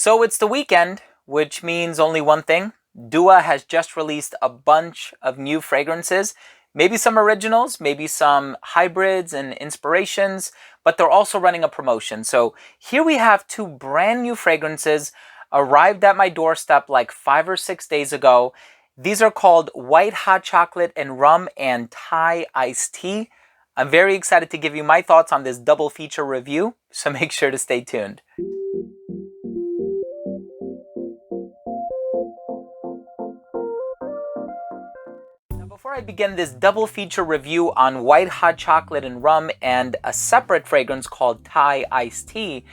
So it's the weekend, which means only one thing. Dua has just released a bunch of new fragrances, maybe some originals, maybe some hybrids and inspirations, but they're also running a promotion. So here we have two brand new fragrances arrived at my doorstep like 5 or 6 days ago. These are called White Hot Chocolate and Rum and Thai Iced Tea. I'm very excited to give you my thoughts on this double feature review, so make sure to stay tuned. Before I begin this double feature review on White Hot Chocolate and Rum and a separate fragrance called Thai Iced Tea,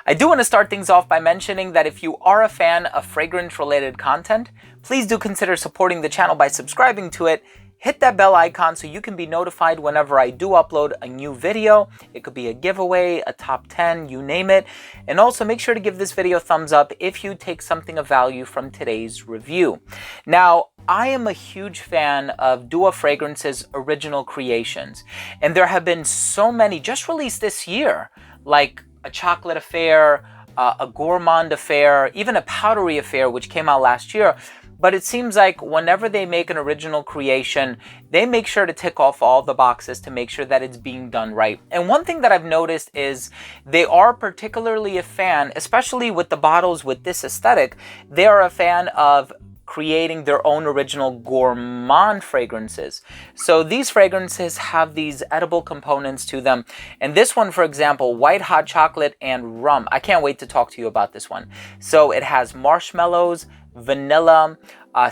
I do want to start things off by mentioning that if you are a fan of fragrance-related content, please do consider supporting the channel by subscribing to it. Hit that bell icon so you can be notified whenever I do upload a new video. It could be a giveaway, a top 10, you name it. And also make sure to give this video a thumbs up if you take something of value from today's review. Now, I am a huge fan of Dua Fragrance's original creations. And there have been so many just released this year, like a chocolate affair, a gourmand affair, even a powdery affair, which came out last year. But it seems like whenever they make an original creation, they make sure to tick off all the boxes to make sure that it's being done right. And one thing that I've noticed is they are particularly a fan, especially with the bottles with this aesthetic, they are a fan of creating their own original gourmand fragrances. So these fragrances have these edible components to them. And this one, for example, White Hot Chocolate and Rum. I can't wait to talk to you about this one. So it has marshmallows, vanilla,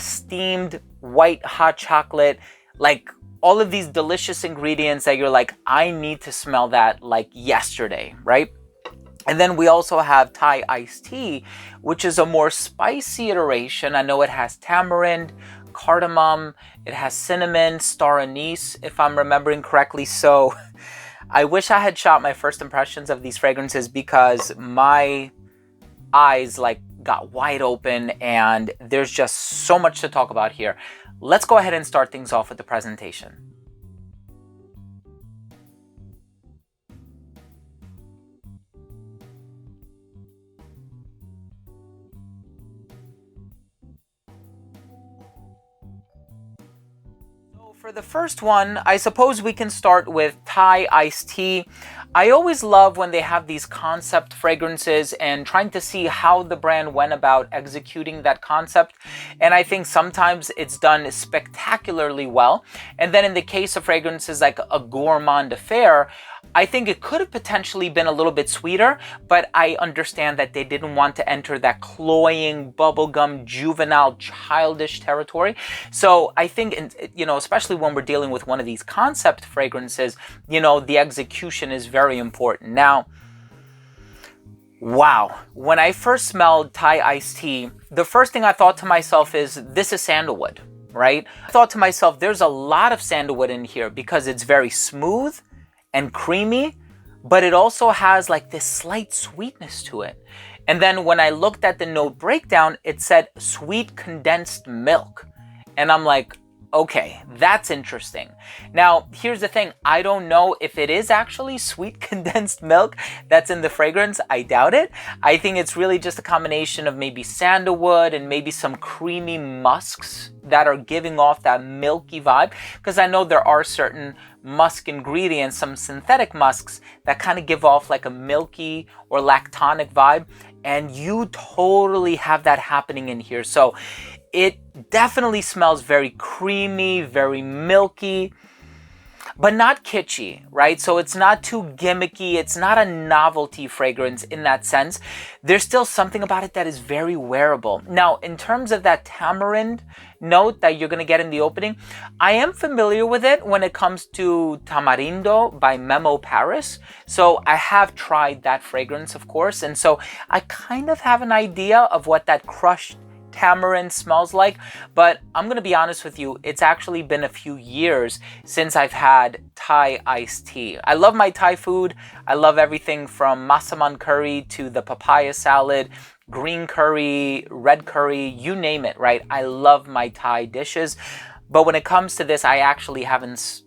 steamed white hot chocolate, like all of these delicious ingredients that you're like, I need to smell that like yesterday, right? And then we also have Thai Iced Tea, which is a more spicy iteration. I know it has tamarind, cardamom, it has cinnamon, star anise, if I'm remembering correctly. So I wish I had shot my first impressions of these fragrances because my eyes got wide open and there's just so much to talk about here. Let's go ahead and start things off with the presentation. For the first one, I suppose we can start with Thai Iced Tea. I always love when they have these concept fragrances and trying to see how the brand went about executing that concept. And I think sometimes it's done spectacularly well. And then in the case of fragrances like a gourmand affair, I think it could have potentially been a little bit sweeter, but I understand that they didn't want to enter that cloying, bubblegum, juvenile, childish territory. So I think, especially when we're dealing with one of these concept fragrances, the execution is very important. Now, wow, when I first smelled Thai Iced Tea, the first thing I thought to myself is, this is sandalwood, right? I thought to myself, there's a lot of sandalwood in here because it's very smooth and creamy, but it also has like this slight sweetness to it. And then when I looked at the note breakdown, it said sweet condensed milk. And I'm like, okay, that's interesting. Now, here's the thing. I don't know if it is actually sweet condensed milk that's in the fragrance. I doubt it. I think it's really just a combination of maybe sandalwood and maybe some creamy musks that are giving off that milky vibe. Because I know there are certain musk ingredients, some synthetic musks that kind of give off like a milky or lactonic vibe. And you totally have that happening in here. So it definitely smells very creamy, very milky, but not kitschy, right? So it's not too gimmicky. It's not a novelty fragrance in that sense. There's still something about it that is very wearable. Now, in terms of that tamarind note that you're going to get in the opening, I am familiar with it when it comes to Tamarindo by Memo Paris. So I have tried that fragrance, of course. And so I kind of have an idea of what that crushed tamarind smells like, but I'm gonna be honest with you, it's actually been a few years since I've had Thai Iced Tea. I love my Thai food. I love everything from massaman curry to the papaya salad, green curry, red curry, you name it, right? I love my Thai dishes. But when it comes to this, I actually haven't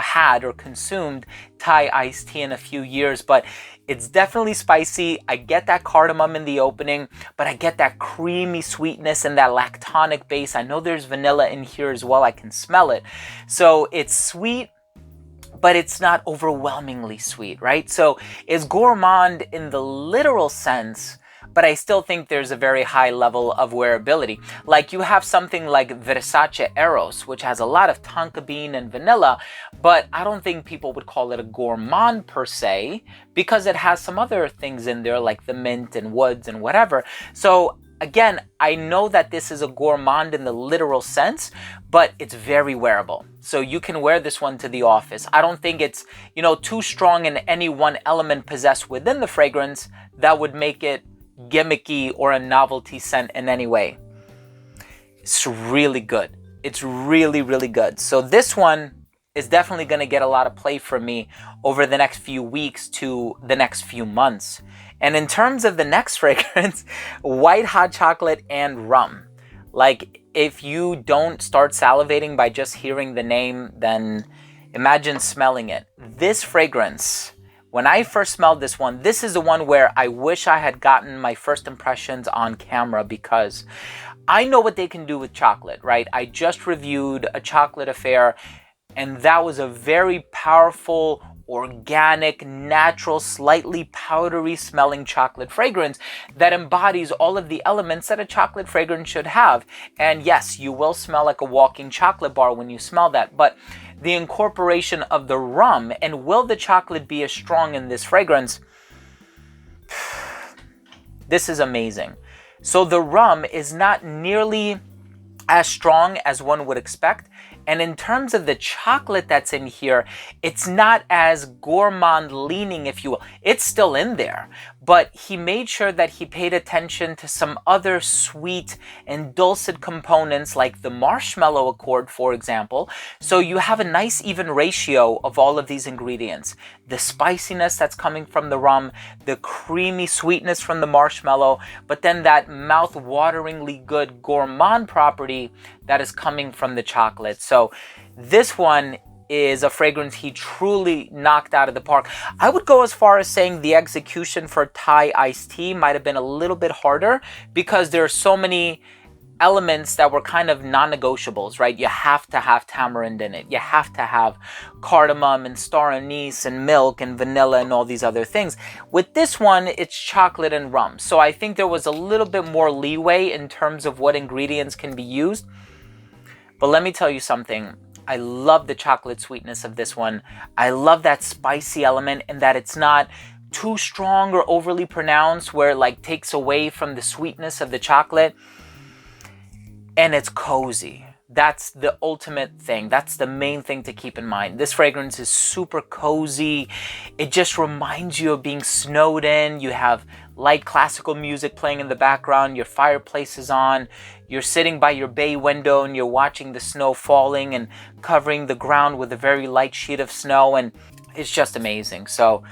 had or consumed Thai iced tea in a few years, but it's definitely spicy. I get that cardamom in the opening, but I get that creamy sweetness and that lactonic base. I know there's vanilla in here as well. I can smell it. So it's sweet, but it's not overwhelmingly sweet, right? So it's gourmand in the literal sense, but I still think there's a very high level of wearability. Like you have something like Versace Eros, which has a lot of tonka bean and vanilla, but I don't think people would call it a gourmand per se, because it has some other things in there like the mint and woods and whatever. So again, I know that this is a gourmand in the literal sense, but it's very wearable. So you can wear this one to the office. I don't think it's, too strong in any one element possessed within the fragrance that would make it gimmicky or a novelty scent in any way. It's really good. It's really, really good. So this one is definitely going to get a lot of play from me over the next few weeks to the next few months. And in terms of the next fragrance, white hot chocolate and rum. Like, if you don't start salivating by just hearing the name, then imagine smelling it. This fragrance, when I first smelled this one, this is the one where I wish I had gotten my first impressions on camera, because I know what they can do with chocolate, right? I just reviewed a chocolate affair, and that was a very powerful, organic, natural, slightly powdery smelling chocolate fragrance that embodies all of the elements that a chocolate fragrance should have. And yes, you will smell like a walking chocolate bar when you smell that, but the incorporation of the rum, and will the chocolate be as strong in this fragrance? This is amazing. So the rum is not nearly as strong as one would expect. And in terms of the chocolate that's in here, it's not as gourmand leaning, if you will. It's still in there, but he made sure that he paid attention to some other sweet and dulcet components like the marshmallow accord, for example. So you have a nice even ratio of all of these ingredients. The spiciness that's coming from the rum, the creamy sweetness from the marshmallow, but then that mouth-wateringly good gourmand property that is coming from the chocolate. So this one is a fragrance he truly knocked out of the park. I would go as far as saying the execution for Thai iced tea might have been a little bit harder, because there are so many elements that were kind of non-negotiables, right? You have to have tamarind in it. You have to have cardamom and star anise and milk and vanilla and all these other things. With this one, it's chocolate and rum. So I think there was a little bit more leeway in terms of what ingredients can be used. But let me tell you something. I love the chocolate sweetness of this one. I love that spicy element, and that it's not too strong or overly pronounced where it like takes away from the sweetness of the chocolate. And it's cozy. That's the ultimate thing. That's the main thing to keep in mind. This fragrance is super cozy. It just reminds you of being snowed in. You have light classical music playing in the background. Your fireplace is on. You're sitting by your bay window and you're watching the snow falling and covering the ground with a very light sheet of snow. And it's just amazing. So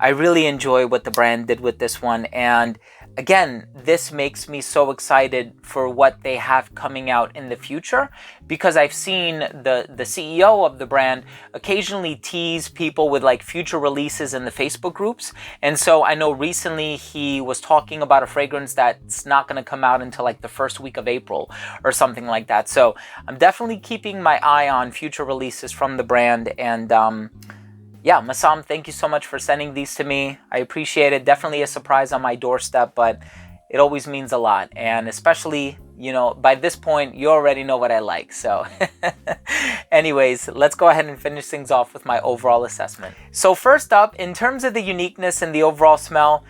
I really enjoy what the brand did with this one. And again, this makes me so excited for what they have coming out in the future, because I've seen the CEO of the brand occasionally tease people with like future releases in the Facebook groups. And so I know recently he was talking about a fragrance that's not going to come out until like the first week of April or something like that. So I'm definitely keeping my eye on future releases from the brand. And yeah, Masam, thank you so much for sending these to me. I appreciate it. Definitely a surprise on my doorstep, but it always means a lot. And especially, by this point, you already know what I like. So anyways, let's go ahead and finish things off with my overall assessment. So first up, in terms of the uniqueness and the overall smell,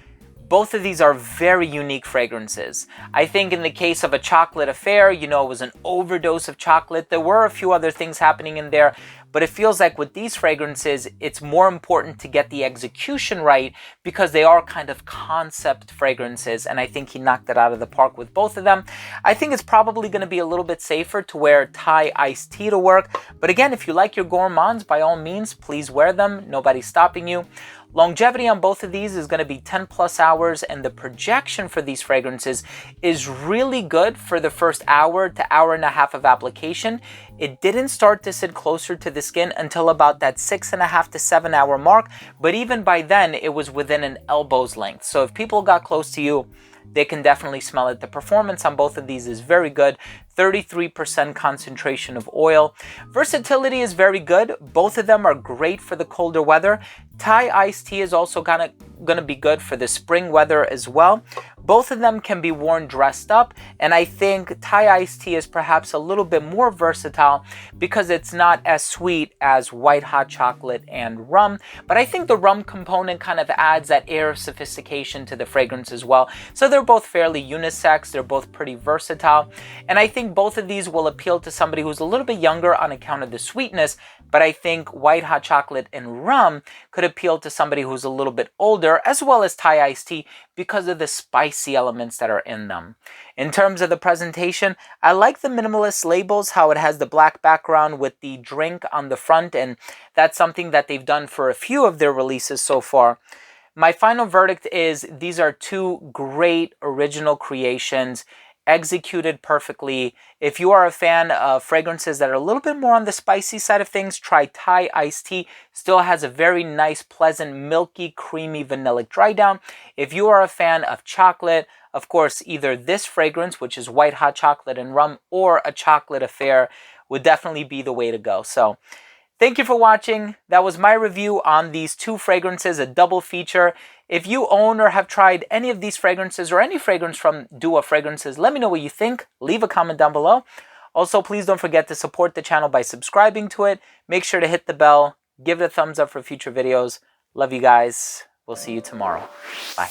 both of these are very unique fragrances. I think in the case of a chocolate affair, it was an overdose of chocolate. There were a few other things happening in there, but it feels like with these fragrances, it's more important to get the execution right, because they are kind of concept fragrances, and I think he knocked it out of the park with both of them. I think it's probably going to be a little bit safer to wear Thai iced tea to work, but again, if you like your gourmands, by all means, please wear them. Nobody's stopping you. Longevity on both of these is going to be 10 plus hours, and the projection for these fragrances is really good for the first hour to hour and a half of application. It didn't start to sit closer to the skin until about that 6.5 to 7 hour mark, but even by then it was within an elbow's length. So if people got close to you, they can definitely smell it. The performance on both of these is very good. 33% concentration of oil. Versatility is very good. Both of them are great for the colder weather. Thai iced tea is also gonna be good for the spring weather as well. Both of them can be worn dressed up, and I think Thai iced tea is perhaps a little bit more versatile because it's not as sweet as white hot chocolate and rum, but I think the rum component kind of adds that air of sophistication to the fragrance as well. So they're both fairly unisex, they're both pretty versatile, and I think both of these will appeal to somebody who's a little bit younger on account of the sweetness, but I think white hot chocolate and rum could appeal to somebody who's a little bit older, as well as Thai iced tea, because of the spicy elements that are in them. In terms of the presentation, I like the minimalist labels, how it has the black background with the drink on the front, and that's something that they've done for a few of their releases so far. My final verdict is these are two great original creations, executed perfectly. If you are a fan of fragrances that are a little bit more on the spicy side of things, try Thai iced tea. Still has a very nice, pleasant, milky, creamy, vanillic dry down. If you are a fan of chocolate, of course, either this fragrance, which is white hot chocolate and rum, or a chocolate affair would definitely be the way to go. So thank you for watching. That was my review on these two fragrances, a double feature. If you own or have tried any of these fragrances or any fragrance from Dua Fragrances, let me know what you think. Leave a comment down below. Also, please don't forget to support the channel by subscribing to it. Make sure to hit the bell. Give it a thumbs up for future videos. Love you guys. We'll see you tomorrow. Bye.